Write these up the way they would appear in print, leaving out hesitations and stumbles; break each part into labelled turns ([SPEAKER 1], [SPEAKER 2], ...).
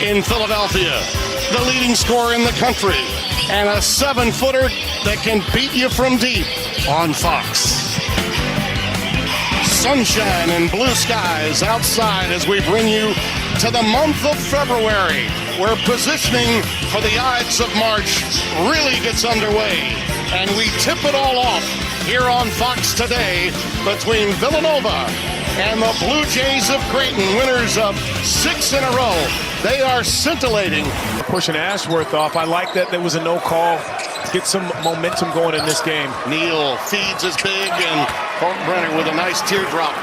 [SPEAKER 1] in Philadelphia, the leading scorer in the country, and a 7-footer that can beat you from deep on Fox. Sunshine and blue skies outside as we bring you to the month of February, where positioning for the Ides of March really gets underway. And we tip it all off here on Fox today between Villanova and the Blue Jays of Creighton, winners of 6 in a row. They are scintillating.
[SPEAKER 2] Pushing Ashworth off. I like that there was a no call. Get some momentum going in this game.
[SPEAKER 1] Neal feeds his big, and Kalkbrenner with a nice teardrop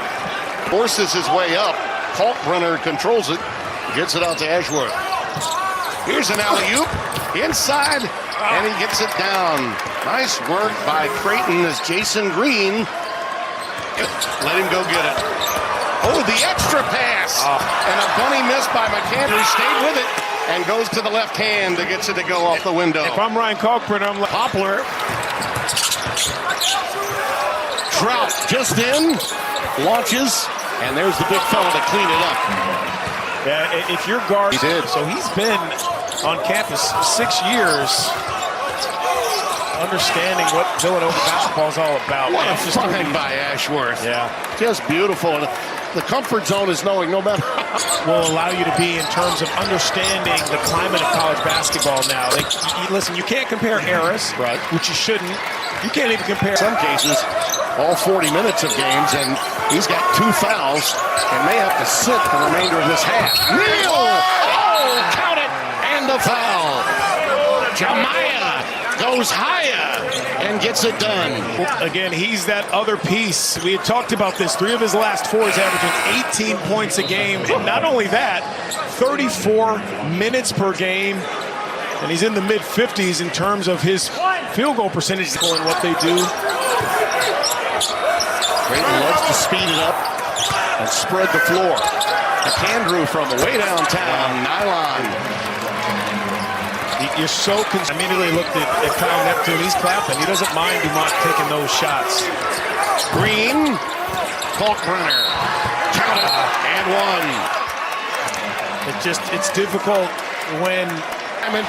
[SPEAKER 1] forces his way up. Kalkbrenner controls it, gets it out to Ashworth. Here's an alley-oop inside, and he gets it down. Nice work by Creighton as Jason Green let him go get it. Oh, the extra pass, and a bunny miss by McAndrew. Stayed with it and goes to the left hand that gets it to go off the window.
[SPEAKER 2] If I'm Ryan Kalkbrenner, I'm like
[SPEAKER 1] Poplar. Trout just in, launches, and there's the big fella to clean it up.
[SPEAKER 2] Yeah, if you're guard,
[SPEAKER 1] he did.
[SPEAKER 2] So he's been on campus 6 years, understanding what Villanova basketball is all about.
[SPEAKER 1] What a find by Ashworth.
[SPEAKER 2] Yeah,
[SPEAKER 1] just beautiful. And the comfort zone is knowing no matter
[SPEAKER 2] will allow you to be in terms of understanding the climate of college basketball now. Listen, you can't compare eras,
[SPEAKER 1] right?
[SPEAKER 2] Which you shouldn't. You can't even compare.
[SPEAKER 1] In some cases, all 40 minutes of games, and he's got 2 fouls and may have to sit the remainder of this half. Neal! Oh, count it! And the foul. Jamiah goes higher and gets it done.
[SPEAKER 2] Again, he's that other piece. We had talked about this. 3 of his last 4 is averaging 18 points a game. And not only that, 34 minutes per game. And he's in the mid-50s in terms of his field goal percentage and what they do.
[SPEAKER 1] Creighton loves to speed it up and spread the floor. McAndrew from way downtown, nylon.
[SPEAKER 2] You're so immediately looked at Kyle Neptune. He's clapping. He doesn't mind Dumont taking those shots.
[SPEAKER 1] Green, Kalkbrenner, count it, and 1.
[SPEAKER 2] It's difficult when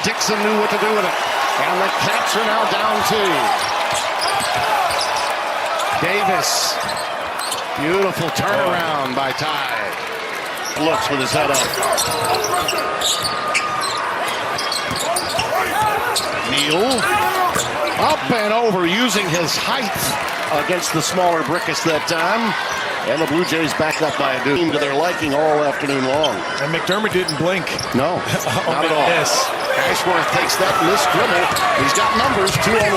[SPEAKER 1] Dixon knew what to do with it. And the Cats are now down 2. Davis, beautiful turnaround by Ty. Looks with his head up. Neal, up and over, using his height against the smaller Brickus that time. And the Blue Jays back up by a team to their liking all afternoon long.
[SPEAKER 2] And McDermott didn't blink.
[SPEAKER 1] No, not at all. Ashworth takes that missed dribble. He's got numbers, 2 on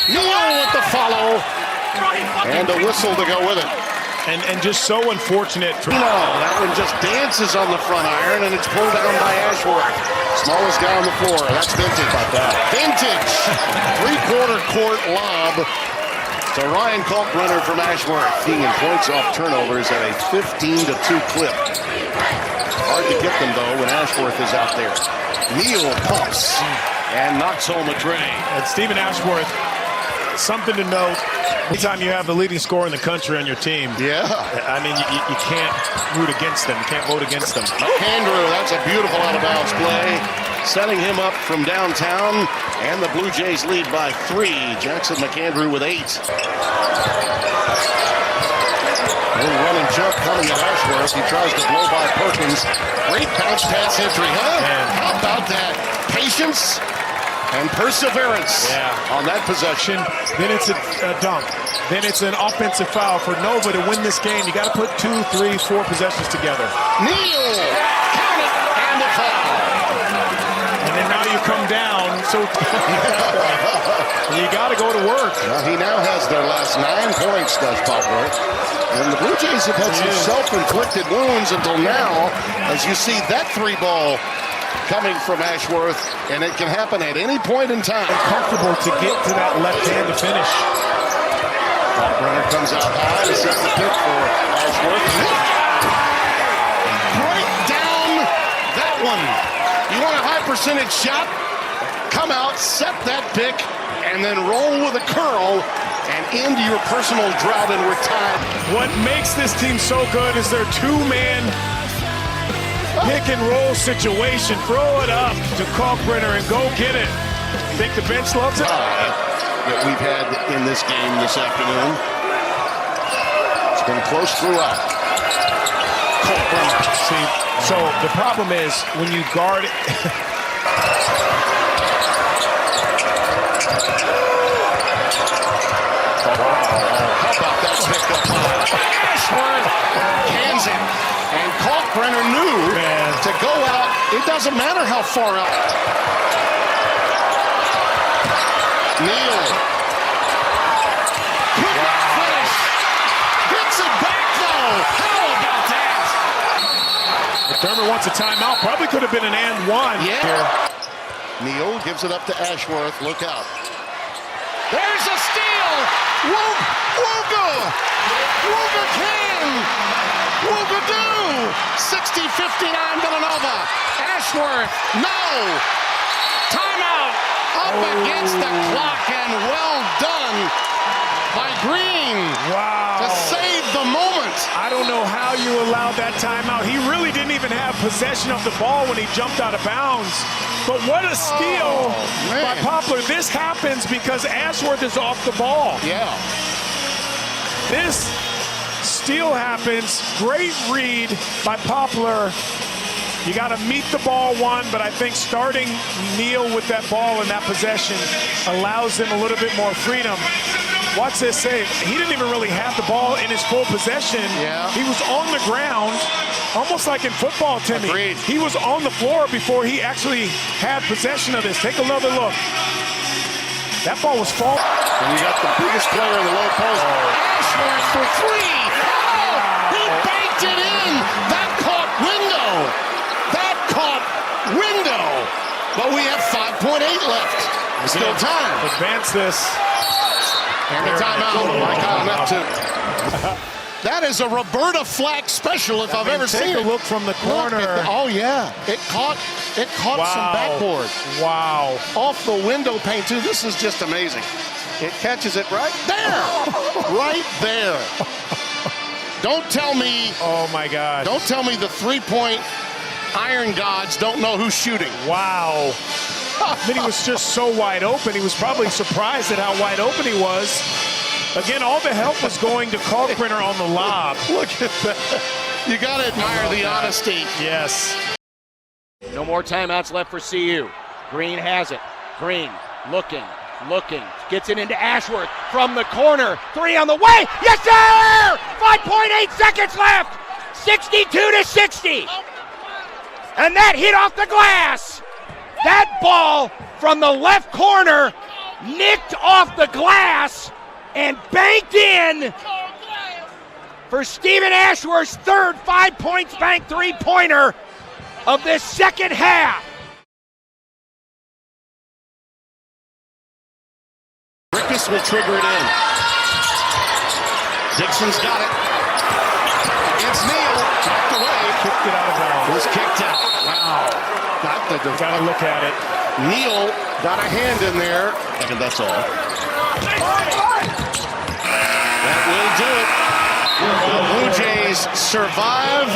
[SPEAKER 1] 1. Neal with the follow. And a whistle to go with it.
[SPEAKER 2] And just so unfortunate for
[SPEAKER 1] that one just dances on the front iron, and it's pulled down by Ashworth. Smallest guy on the floor. That's vintage. About that. Vintage. 3/4 court lob to Ryan Kalkbrenner from Ashworth. Being in points off turnovers at a 15-2 clip. Hard to get them, though, when Ashworth is out there. Neal pumps and knocks home a tray.
[SPEAKER 2] And Stephen Ashworth, something to note. Anytime you have the leading scorer in the country on your team, I mean, you can't root against them. You can't vote against them.
[SPEAKER 1] Andrew, that's a beautiful out-of-bounds play. Setting him up from downtown, and the Blue Jays lead by 3. Jackson McAndrew with 8. Little run and jump coming at Ashworth. He tries to blow by Perkins. Great bounce pass entry, huh?
[SPEAKER 2] Man.
[SPEAKER 1] How about that? Patience and perseverance on that possession.
[SPEAKER 2] Then it's a dunk. Then it's an offensive foul for Nova to win this game. You got to put 2, 3, 4 possessions together.
[SPEAKER 1] Neal, count it, and a foul.
[SPEAKER 2] And then now you come down, so you got to go to work.
[SPEAKER 1] Well, he now has their last 9 points, does Poplar. And the Blue Jays have had some self-inflicted wounds until now, as you see that 3-ball coming from Ashworth, and it can happen at any point in time.
[SPEAKER 2] Comfortable to get to that left hand to finish.
[SPEAKER 1] Kalkbrenner comes out high to set the pick for Ashworth. Break down that one. You want a high percentage shot? Come out, set that pick, and then roll with a curl and end your personal drought, and we're tied.
[SPEAKER 2] What makes this team so good is their 2-man pick and roll situation. Throw it up to Kalkbrenner and go get it. Think the bench loves it?
[SPEAKER 1] That we've had in this game this afternoon. It's been close throughout. Kalkbrenner.
[SPEAKER 2] See, so the problem is when you guard it.
[SPEAKER 1] How about that pickup? Ashworth cans it. And Kalkbrenner knew to go out. It doesn't matter how far out. Neal. Quick finish. Gets it back though. How about that?
[SPEAKER 2] McDermott wants a timeout. Probably could have been an and one.
[SPEAKER 1] Yeah. Neal gives it up to Ashworth. Look out. There's a steal. Wooga. Wooga can. Wooga do. 60-59 Villanova. Ashworth. No. Timeout. Up against the clock and well done by Green.
[SPEAKER 2] Wow.
[SPEAKER 1] To save the moment.
[SPEAKER 2] I don't know how you allowed that timeout. He really didn't even have possession of the ball when he jumped out of bounds. But what a steal by Poplar. This happens because Ashworth is off the ball.
[SPEAKER 1] Yeah.
[SPEAKER 2] This steal happens. Great read by Poplar. You got to meet the ball one, but I think starting Neal with that ball in that possession allows him a little bit more freedom. Watch this save. He didn't even really have the ball in his full possession.
[SPEAKER 1] Yeah.
[SPEAKER 2] He was on the ground, almost like in football, Timmy.
[SPEAKER 1] Agreed.
[SPEAKER 2] He was on the floor before he actually had possession of this. Take another look. That ball was falling.
[SPEAKER 1] And you got the biggest player in the low post. Ashworth for three. Oh, he banked it in. That caught window. That caught window. But we have 5.8 left. Still time.
[SPEAKER 2] Advance this.
[SPEAKER 1] And a timeout by Kyle Neptune. That is a Roberta Flack special if I've ever seen it.
[SPEAKER 2] Take a look from the corner.
[SPEAKER 1] Oh yeah, it caught some backboard.
[SPEAKER 2] Wow.
[SPEAKER 1] Off the window pane too. This is just amazing. It catches it right there. Right there. Don't tell me.
[SPEAKER 2] Oh my God.
[SPEAKER 1] Don't tell me the three-point Iron Gods don't know who's shooting.
[SPEAKER 2] Wow. Then he was just so wide open. He was probably surprised at how wide open he was. Again, all the help was going to Kalkbrenner on the lob.
[SPEAKER 1] Look at that. You got to admire the honesty.
[SPEAKER 2] Yes.
[SPEAKER 3] No more timeouts left for CU. Green has it. Green looking. Gets it into Ashworth from the corner. Three on the way. Yes, sir! 5.8 seconds left. 62-60. And that hit off the glass. That ball from the left corner nicked off the glass and banked in for Stephen Ashworth's third 5 points bank three-pointer of this second half.
[SPEAKER 1] Rickus will trigger it in. Dixon's got it. Against Neal. Knocked away.
[SPEAKER 2] Kicked it out of bounds.
[SPEAKER 1] Was kicked out. Wow.
[SPEAKER 2] Gotta look at it.
[SPEAKER 1] Neal got a hand in there. And that's all. That will do it. The Blue Jays survive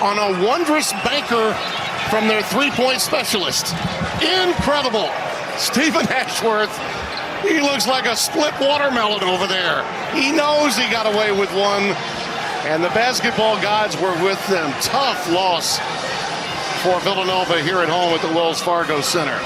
[SPEAKER 1] on a wondrous banker from their three-point specialist. Incredible. Stephen Ashworth. He looks like a split watermelon over there. He knows he got away with one. And the basketball gods were with them. Tough loss for Villanova here at home at the Wells Fargo Center.